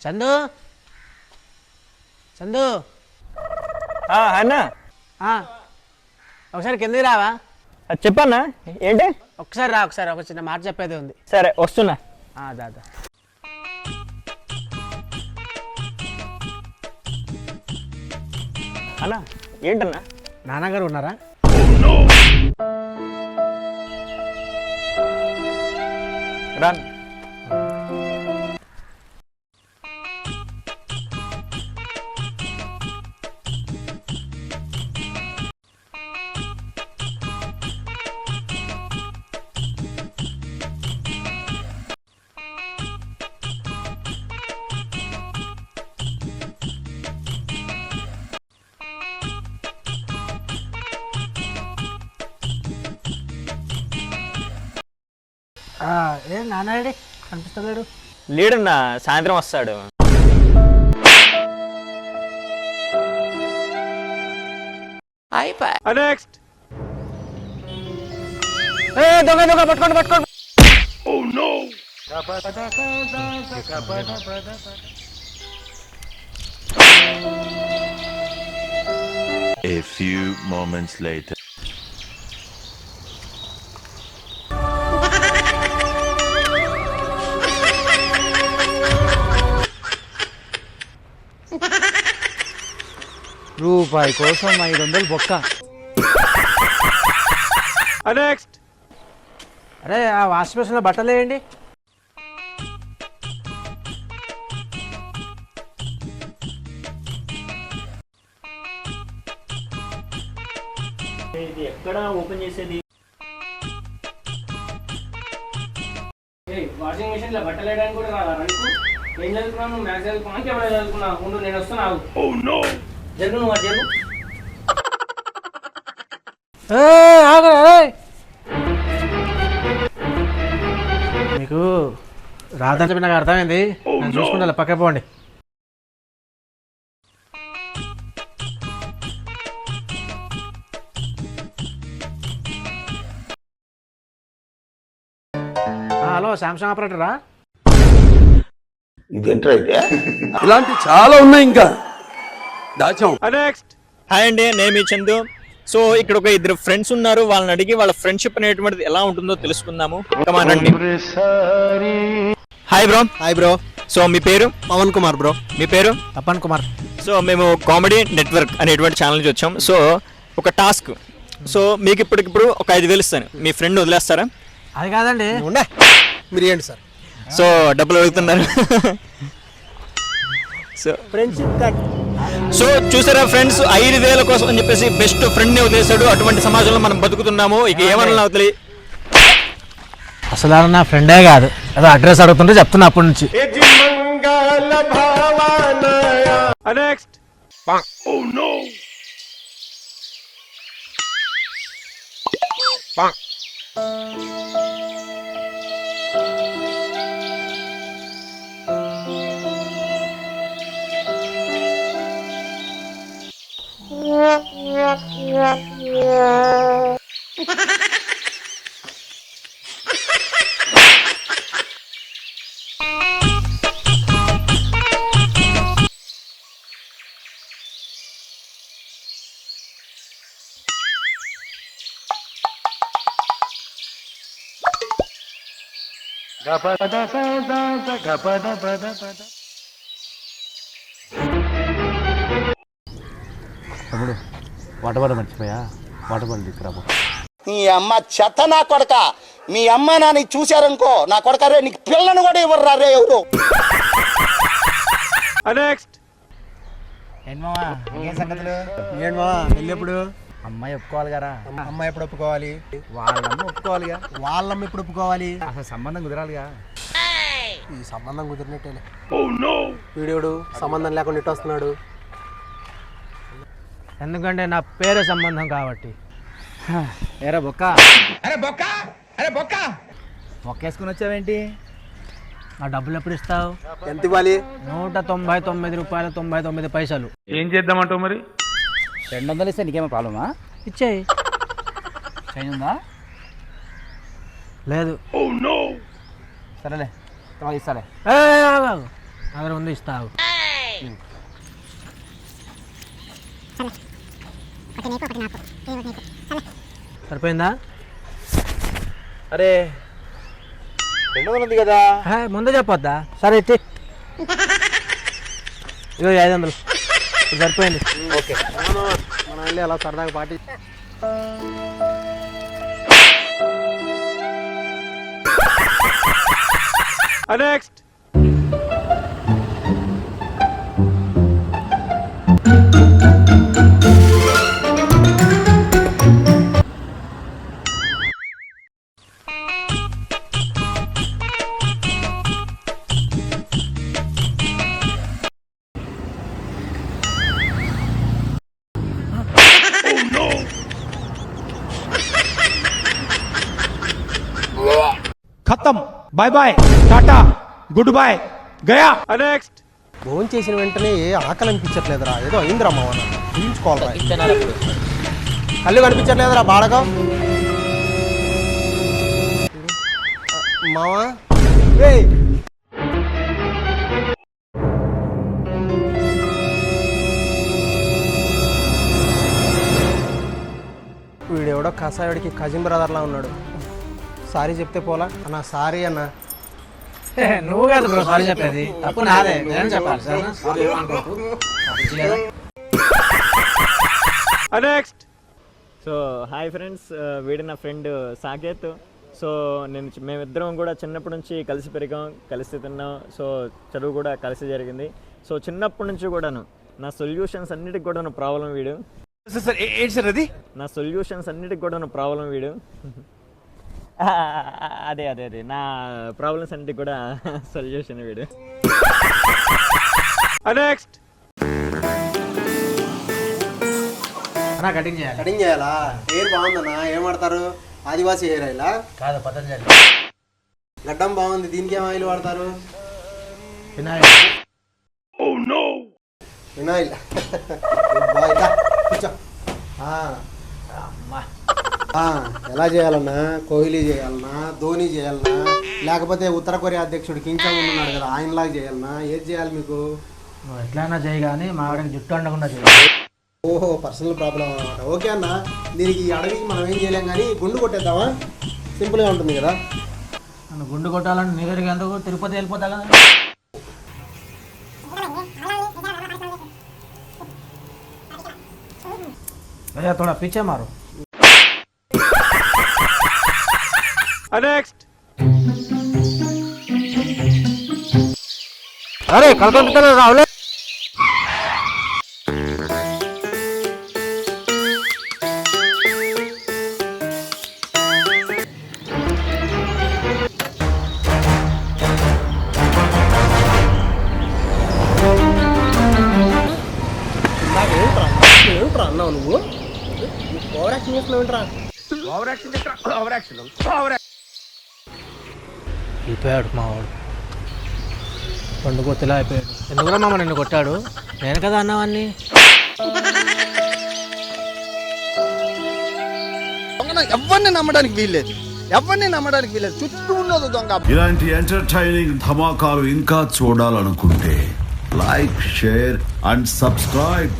చందు చందు అన్నా ఒకసారి కిందకి రావా? చెప్పన్నా ఏంటి? ఒకసారి రా, ఒకసారి ఒక చిన్న మాట చెప్పేది ఉంది. సరే వస్తున్నా. దాదా అన్నా ఏంటన్నా? నాన్నగారు ఉన్నారా? రాన్ ఏం నాన్నడి కనిపిస్తలేడు? లేడన్నా, సాయంత్రం వస్తాడు. నెక్స్ట్ దొంగ దొంగ పట్టుకోండి పట్టుకోండి. A few moments later. రూపాయి కోసం 500 బొక్క. నెక్స్ట్ అరే ఆ వాషింగ్ మెషిన్లో బట్టలు వేయండి. ఎక్కడ ఓపెన్ చేసేది? వాషింగ్ మెషిన్ లో బట్టలు వేయడానికి కూడా రాదా? ఏం చదువుకున్నాను? మ్యాథ్స్ చదువుకున్నా, కెమెరా చదువుకున్నా. ముందు నేను వస్తున్నావు. జరుగు నువ్వు జరుగు. మీకు రాదంటే నాకు అర్థమైంది. నేను చూసుకుంటా, పక్క పోండి. హలో శాంసంగ్ ఆపరేటరా? ఇదేంట్రా అయితే? ఇలాంటి చాలా ఉన్నాయి ఇంకా దాచాం. నెక్స్ట్ హాయ్ అండి, నేను మీ చందు. సో ఇక్కడ ఒక ఇద్దరు ఫ్రెండ్స్ ఉన్నారు. వాళ్ళని అడిగి వాళ్ళ ఫ్రెండ్షిప్ అనేటువంటిది ఎలా ఉంటుందో తెలుసుకుందాము. Hi bro. Hi bro. So మీ పేరు? పవన్ కుమార్ బ్రో. మీ పేరు? తపన్ కుమార్. సో మేము కామెడీ నెట్వర్క్ అనేటువంటి ఛానల్ నుంచి వచ్చాం. సో ఒక టాస్క్. సో మీకు ఇప్పటికిప్పుడు ఒక 5,000 ఇస్తాను. మీ ఫ్రెండ్ వదిలేస్తారా? అది కాదండి, ఉండే మీరు ఏంటి సార్? సో డబ్బులు అడుగుతున్నారు. So friendship cut. సో చూసారా ఫ్రెండ్స్, 5,000 కోసం అని చెప్పేసి బెస్ట్ ఫ్రెండ్ ని వదిలేశాడు. అటువంటి సమాజంలో మనం బతుకుతున్నాము. ఇక ఏమన్నా వదిలి అసలు నా ఫ్రెండే కాదు, అదో అడ్రస్ అడుగుతుంటే చెప్తున్నా అప్పటి నుంచి. నెక్స్ట్ తమ్ముడు వాటర్ బాటిల్ మర్చిపోయా, వాటర్ బాటిల్ తీసుకురాబో. నీ అమ్మ చెత్త నా కొడక. మీ అమ్మ నాన్న చూశారనుకో, నా కొడక రే నీకు పిల్లను కూడా ఇవ్వరు రే ఎవరు. నెక్స్ట్ ఏం సంగతులు? ఏంటి మా వెళ్ళేప్పుడు అమ్మాయి ఒప్పుకోవాలి కదా. అమ్మాయి ఎప్పుడు ఒప్పుకోవాలి? వాళ్ళమ్మ ఒప్పుకోవాలిగా. వాళ్ళమ్మ ఎప్పుడు ఒప్పుకోవాలి? అసలు సంబంధం కుదరాలిగా. ఈ సంబంధం కుదిరినట్టేలే. వీడియోడు సంబంధం లేకుండా ఇటు వస్తున్నాడు. ఎందుకంటే నా పేరే సంబంధం కాబట్టి. ఏరా బొక్క. మొక్కేసుకుని వచ్చావేంటి? ఆ డబ్బులు ఎప్పుడు ఇస్తావు? ఎంత ఇవ్వాలి? 199 రూపాయలు 99 పైసలు. ఏం చేద్దామంటావు మరి? 200 ఇస్తే నీకేమో ప్రాబ్లమా? ఇచ్చేయి. చైన్ ఉందా? లేదు. సరేలే ఇస్తాలే. అక్కడ ఉంది ఇస్తావు. సరిపోయిందా? అరే 200 ఉంది కదా. ముందే చెప్పొద్దా? సరే ఇచ్చి ఇగో 500 సరిపోయింది. ఓకే మనం వెళ్ళి అలా సరదాగా పార్టీ. నెక్స్ట్ खत्म bye bye tata goodbye गया నెక్స్ట్ భోజనం చేసిన వెంటనే ఆకలి అనిపించట్లేదురా. ఏదో అయిందిరా మావ, పీల్చుకోవాలరా. కళ్ళు కనిపించట్లేదురా బాడకం మావా. వీడెవడో కసాయుడికి కజిన్ బ్రదర్లా ఉన్నాడు. సారీ చెప్తే పోలా అన్న. సారీ అన్న. నువ్వు కాదు బ్రో సారీ చెప్పేది, తప్పు నాదే, నేను చెప్పాలి సార్. సారీ ఏమనుకోకు. నెక్స్ట్ సో హాయ్ ఫ్రెండ్స్, వీడి నా ఫ్రెండ్ సాకేత్. సో మేమిద్దరం కూడా చిన్నప్పటి నుంచి కలిసి పెరిగాం, కలిసి తిన్నాం. సో చదువు కూడా కలిసి జరిగింది. సో చిన్నప్పటి నుంచి కూడాను నా సొల్యూషన్స్ అన్నిటికి కూడా ప్రాబ్లం వీడు. సార్ ఏంటి సార్ అది? నా సొల్యూషన్స్ అన్నిటికి కూడా ప్రాబ్లం వీడు. అదే అదే అదే నా ప్రాబ్లమ్స్ అన్నిటికి కూడా సొల్యూషన్ వీడు. నెక్స్ట్ అన్నా కటింగ్ చేయాలి. కటింగ్ చేయాలా? హెయిర్ బాగుందన్నా. ఏం వాడతారు? ఆదివాసీ హెయిర్ ఆయిలా? కాదు పతంజలి. గడ్డం బాగుంది, దీనికి ఏం ఆయిల్ వాడతారు? వినాయక్. వినాయిల్. బాగా కూర్చో. ఎలా చేయాలన్నా? కోహ్లీ చేయాలన్నా, ధోని చేయాలన్నా, లేకపోతే ఉత్తర కొరియా అధ్యక్షుడు కిమ్ జాంగ్ ఉన్ ఉన్నాడు కదా, ఆయనలాగా చేయాలన్నా? ఏది చేయాలి మీకు? నువ్వు ఎట్లయినా చేయి కానీ మా ఆవిడకి జుట్టు అండకుండా చేయాలి. ఓహో, పర్సనల్ ప్రాబ్లం అన్నమాట. ఓకే అన్న, దీనికి ఈ అడవికి మనం ఏం చేయలేం కానీ గుండు కొట్టేద్దామా? సింపుల్గా ఉంటుంది కదా. నన్ను గుండు కొట్టాలని నీ దగ్గరికి ఎందుకు? తిరుపతి వెళ్ళిపోతా కదా. भैया थोड़ा पीछे मारो. నెక్స్ట్ అరే కలకొంటున్నా రావులే. ఏమిట్రా అన్నావు నువ్వు? ఓవర్ యాక్షన్ చేస్తున్నావు ఏంట్రా? అయిపోయాడు మా వాడు, పండుగొత్తిలా అయిపోయాడు. ఎందుకురా మామ నిన్ను కొట్టాడు? నేను కదా అన్నావన్నీ. ఎవరిని నమ్మడానికి వీల్లేదు, ఎవరిని నమ్మడానికి వీల్లేదు. చుట్టూ ఉన్నది దొంగ. ఇలాంటి ఎంటర్టైనింగ్ ధమాకాలు ఇంకా చూడాలనుకుంటే లైక్, షేర్ అండ్ సబ్స్క్రైబ్.